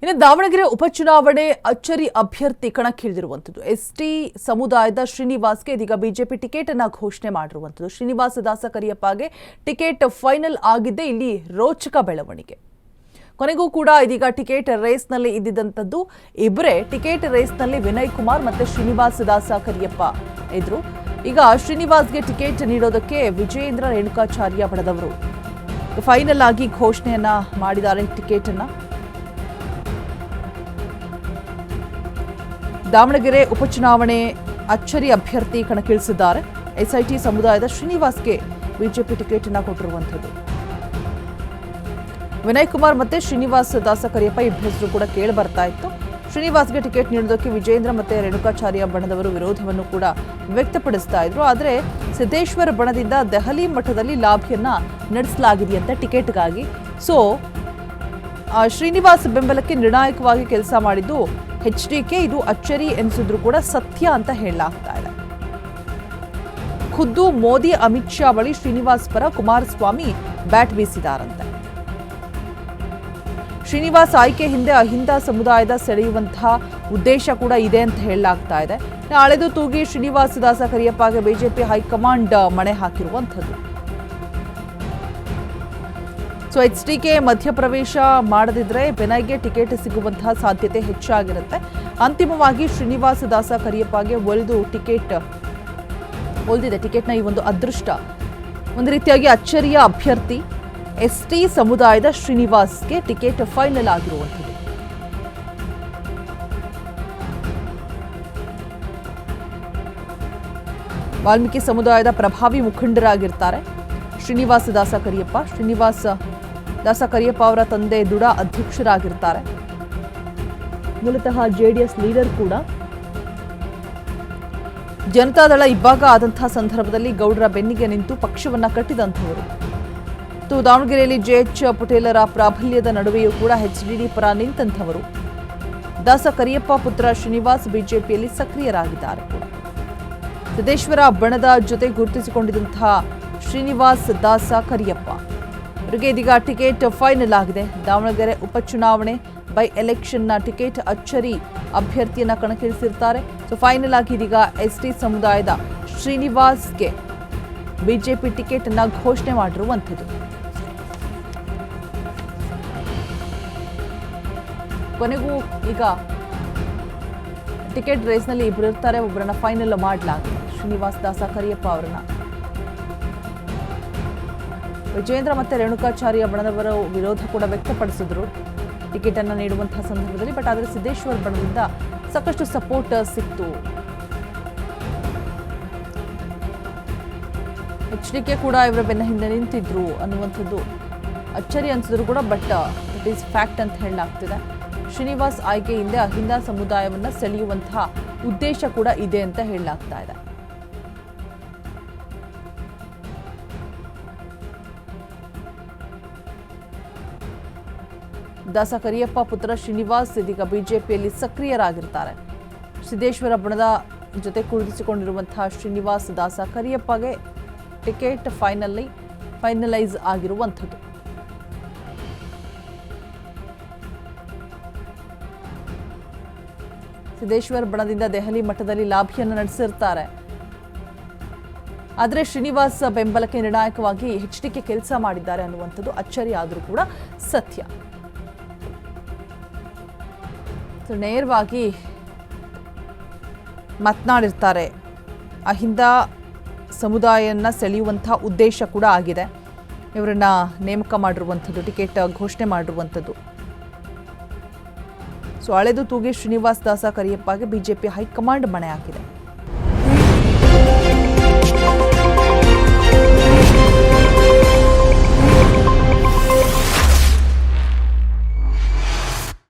ಇನ್ನು ದಾವಣಗೆರೆ ಉಪಚುನಾವಣೆ ಅಚ್ಚರಿ ಅಭ್ಯರ್ಥಿ ಕಣಕ್ಕಿಳಿದಿರುವಂಥದ್ದು ಎಸ್ಟಿ ಸಮುದಾಯದ ಶ್ರೀನಿವಾಸ್ಗೆ ಇದೀಗ ಬಿಜೆಪಿ ಟಿಕೆಟ್ ಅನ್ನು ಘೋಷಣೆ ಮಾಡಿರುವಂಥದ್ದು. ಶ್ರೀನಿವಾಸ ದಾಸ ಕರಿಯಪ್ಪಗೆ ಟಿಕೆಟ್ ಫೈನಲ್ ಆಗಿದ್ದೇ ಇಲ್ಲಿ ರೋಚಕ ಬೆಳವಣಿಗೆ. ಕೊನೆಗೂ ಕೂಡ ಇದೀಗ ಟಿಕೆಟ್ ರೇಸ್ನಲ್ಲಿ ಇದ್ದಿದ್ದಂಥದ್ದು ಇಬ್ಬರೇ ಟಿಕೆಟ್ ರೇಸ್ನಲ್ಲಿ ವಿನಯ್ ಕುಮಾರ್ ಮತ್ತೆ ಶ್ರೀನಿವಾಸ ದಾಸ ಕರಿಯಪ್ಪ ಇದ್ರು. ಈಗ ಶ್ರೀನಿವಾಸ್ಗೆ ಟಿಕೆಟ್ ನೀಡೋದಕ್ಕೆ ವಿಜಯೇಂದ್ರ ರೇಣುಕಾಚಾರ್ಯ ಬಣದವರು ಫೈನಲ್ ಆಗಿ ಘೋಷಣೆಯನ್ನ ಮಾಡಿದ್ದಾರೆ. ಟಿಕೆಟ್ ಅನ್ನ ದಾವಣಗೆರೆ ಉಪಚುನಾವಣೆ ಅಚ್ಚರಿ ಅಭ್ಯರ್ಥಿ ಕಣಕ್ಕಿಳಿಸಿದ್ದಾರೆ. ಎಸ್ಐಟಿ ಸಮುದಾಯದ ಶ್ರೀನಿವಾಸ್ಗೆ ಬಿಜೆಪಿ ಟಿಕೆಟ್ ಅನ್ನು ಕೊಟ್ಟಿರುವಂಥದ್ದು. ವಿನಯ್ ಕುಮಾರ್ ಮತ್ತೆ ಶ್ರೀನಿವಾಸ ದಾಸ ಕರಿಯಪ್ಪ ಇಬ್ಬರ ಹೆಸರು ಕೂಡ ಕೇಳಿ ಬರ್ತಾ ಇತ್ತು. ಶ್ರೀನಿವಾಸ್ಗೆ ಟಿಕೆಟ್ ನೀಡೋದಕ್ಕೆ ವಿಜೇಂದ್ರ ಮತ್ತೆ ರೇಣುಕಾಚಾರ್ಯ ಬಣದವರು ವಿರೋಧವನ್ನು ಕೂಡ ವ್ಯಕ್ತಪಡಿಸ್ತಾ ಇದ್ರು. ಆದರೆ ಸಿದ್ದೇಶ್ವರ ಬಣದಿಂದ ದೆಹಲಿ ಮಟ್ಟದಲ್ಲಿ ಲಾಬಿಯನ್ನ ನಡೆಸಲಾಗಿದೆಯಂತೆ ಟಿಕೆಟ್ಗಾಗಿ. ಸೊ ಶ್ರೀನಿವಾಸ್ ಬೆಂಬಲಕ್ಕೆ ನಿರ್ಣಾಯಕವಾಗಿ ಕೆಲಸ ಮಾಡಿದ್ದು HDK. ಇದು ಅಚ್ಚರಿ ಎನಿಸಿದ್ರು ಕೂಡ ಸತ್ಯ ಅಂತ ಹೇಳಲಾಗ್ತಾ ಇದೆ. ಖುದ್ದು ಮೋದಿ ಅಮಿತ್ ಶಾ ಬಳಿ ಶ್ರೀನಿವಾಸ್ ಪರ ಕುಮಾರಸ್ವಾಮಿ ಬ್ಯಾಟ್ ಬೀಸಿದಾರಂತೆ. ಶ್ರೀನಿವಾಸ್ ಆಯ್ಕೆ ಹಿಂದೆ ಅಹಿಂದ ಸಮುದಾಯದ ಸೆಳೆಯುವಂತಹ ಉದ್ದೇಶ ಕೂಡ ಇದೆ ಅಂತ ಹೇಳಲಾಗ್ತಾ ಇದೆ. ಅಳೆದು ತೂಗಿ ಶ್ರೀನಿವಾಸ ದಾಸ ಕರಿಯಪ್ಪಗೆ ಬಿಜೆಪಿ ಹೈಕಮಾಂಡ್ ಮಣೆ ಹಾಕಿರುವಂಥದ್ದು. ಸೊ HDK ಮಧ್ಯಪ್ರವೇಶ ಮಾಡದಿದ್ರೆ ವಿನಯ್ಗೆ ಟಿಕೆಟ್ ಸಿಗುವಂತಹ ಸಾಧ್ಯತೆ ಹೆಚ್ಚಾಗಿರುತ್ತೆ. ಅಂತಿಮವಾಗಿ ಶ್ರೀನಿವಾಸ ದಾಸ ಕರಿಯಪ್ಪಗೆ ಒಲಿದಿದೆ ಟಿಕೆಟ್ನ ಈ ಒಂದು ಅದೃಷ್ಟ. ಒಂದು ರೀತಿಯಾಗಿ ಅಚ್ಚರಿಯ ಅಭ್ಯರ್ಥಿ ST ಸಮುದಾಯದ ಶ್ರೀನಿವಾಸ್ಗೆ ಟಿಕೆಟ್ ಫೈನಲ್ ಆಗಿರುವಂಥದ್ದು. ವಾಲ್ಮೀಕಿ ಸಮುದಾಯದ ಪ್ರಭಾವಿ ಮುಖಂಡರಾಗಿರ್ತಾರೆ ಶ್ರೀನಿವಾಸ ದಾಸ ಕರಿಯಪ್ಪ. ಶ್ರೀನಿವಾಸ ದಾಸ ಕರಿಯಪ್ಪ ಅವರ ತಂದೆ ದುಡ ಅಧ್ಯಕ್ಷರಾಗಿರ್ತಾರೆ. ಮೂಲತಃ JDS ಲೀಡರ್ ಕೂಡ. ಜನತಾದಳ ಇಬ್ಬಾಗ ಆದಂತಹ ಸಂದರ್ಭದಲ್ಲಿ ಗೌಡರ ಬೆನ್ನಿಗೆ ನಿಂತು ಪಕ್ಷವನ್ನ ಕಟ್ಟಿದಂಥವರು. ದಾವಣಗೆರೆಯಲ್ಲಿ JH ಪಟೇಲರ ಪ್ರಾಬಲ್ಯದ ನಡುವೆಯೂ ಕೂಡ HDD ಪರ ನಿಂತಂಥವರು. ದಾಸ ಕರಿಯಪ್ಪ ಪುತ್ರ ಶ್ರೀನಿವಾಸ್ ಬಿಜೆಪಿಯಲ್ಲಿ ಸಕ್ರಿಯರಾಗಿದ್ದಾರೆ ಕೂಡ. ಸಿದ್ದೇಶ್ವರ ಬಣದ ಜೊತೆ ಗುರುತಿಸಿಕೊಂಡಿದ್ದಂತಹ ಶ್ರೀನಿವಾಸ್ ದಾಸ ಕರಿಯಪ್ಪ ಅವರಿಗೆ ಇದೀಗ ಟಿಕೆಟ್ ಫೈನಲ್ ಆಗಿದೆ. ದಾವಣಗೆರೆ ಉಪಚುನಾವಣೆ ಬೈ ಎಲೆಕ್ಷನ್ನ ಟಿಕೆಟ್ ಅಚ್ಚರಿ ಅಭ್ಯರ್ಥಿಯನ್ನ ಕಣಕ್ಕಿಳಿಸಿರ್ತಾರೆ. ಸೊ ಫೈನಲ್ ಆಗಿ ಇದೀಗ ST ಸಮುದಾಯದ ಶ್ರೀನಿವಾಸ್ಗೆ ಬಿಜೆಪಿ ಟಿಕೆಟ್ ಅನ್ನ ಘೋಷಣೆ ಮಾಡಿರುವಂಥದ್ದು. ಕೊನೆಗೂ ಈಗ ಟಿಕೆಟ್ ರೇಸ್ನಲ್ಲಿ ಇಬ್ಬರು ಇರ್ತಾರೆ. ಒಬ್ಬರನ್ನ ಫೈನಲ್ ಮಾಡಲಾಗಿದೆ, ಶ್ರೀನಿವಾಸ ದಾಸ ಕರಿಯಪ್ಪ ಅವರನ್ನ. ವಿಜೇಂದ್ರ ಮತ್ತೆ ರೇಣುಕಾಚಾರ್ಯ ಬಣದವರು ವಿರೋಧ ಕೂಡ ವ್ಯಕ್ತಪಡಿಸಿದ್ರು ಟಿಕೆಟ್ ಅನ್ನು ನೀಡುವಂತಹ ಸಂದರ್ಭದಲ್ಲಿ. ಬಟ್ ಆದರೆ ಸಿದ್ದೇಶ್ವರ ಬಣದಿಂದ ಸಾಕಷ್ಟು ಸಪೋರ್ಟ್ ಸಿಕ್ತು. HDK ಕೂಡ ಇವರ ಬೆನ್ನ ಹಿಂದೆ ನಿಂತಿದ್ರು ಅನ್ನುವಂಥದ್ದು ಅಚ್ಚರಿ ಅನಿಸಿದ್ರು ಕೂಡ. ಬಟ್ ಇಟ್ ಈಸ್ ಫ್ಯಾಕ್ಟ್ ಅಂತ ಹೇಳಲಾಗ್ತಿದೆ. ಶ್ರೀನಿವಾಸ್ ಆಯ್ಕೆ ಹಿಂದೆ ಅಹಿಂದ ಸಮುದಾಯವನ್ನ ಸೆಳೆಯುವಂತಹ ಉದ್ದೇಶ ಕೂಡ ಇದೆ ಅಂತ ಹೇಳಲಾಗ್ತಾ ಇದೆ. ದಾಸ ಕರಿಯಪ್ಪ ಪುತ್ರ ಶ್ರೀನಿವಾಸ್ ಇದೀಗ ಬಿಜೆಪಿಯಲ್ಲಿ ಸಕ್ರಿಯರಾಗಿರ್ತಾರೆ. ಸಿದ್ದೇಶ್ವರ ಬಣದ ಜೊತೆ ಕುಳಿತುಕೊಂಡಿರುವಂತಹ ಶ್ರೀನಿವಾಸ ದಾಸ ಕರಿಯಪ್ಪಗೆ ಟಿಕೆಟ್ ಫೈನಲೈಸ್ ಆಗಿರುವಂಥದ್ದು. ಸಿದ್ದೇಶ್ವರ ಬಣದಿಂದ ದೆಹಲಿ ಮಟ್ಟದಲ್ಲಿ ಲಾಬಿಯನ್ನು ನಡೆಸಿರ್ತಾರೆ. ಆದರೆ ಶ್ರೀನಿವಾಸ್ ಬೆಂಬಲಕ್ಕೆ ನಿರ್ಣಾಯಕವಾಗಿ HDK ಕೆಲಸ ಮಾಡಿದ್ದಾರೆ ಅನ್ನುವಂಥದ್ದು ಅಚ್ಚರಿ ಆದರೂ ಕೂಡ ಸತ್ಯ. ನೇರವಾಗಿ ಮಾತನಾಡಿರ್ತಾರೆ. ಅಹಿಂದ ಸಮುದಾಯನ ಸೆಳೆಯುವಂತಹ ಉದ್ದೇಶ ಕೂಡ ಆಗಿದೆ. ಇವರನ್ನ ನೇಮಕ ಮಾಡಿರುವಂಥದ್ದು, ಟಿಕೆಟ್ ಘೋಷಣೆ ಮಾಡಿರುವಂಥದ್ದು. ಸೊ ಅಳೆದು ತೂಗಿ ಶ್ರೀನಿವಾಸ ದಾಸ ಕರಿಯಪ್ಪಗೆ ಬಿಜೆಪಿ ಹೈಕಮಾಂಡ್ ಮಣೆ ಹಾಕಿದೆ.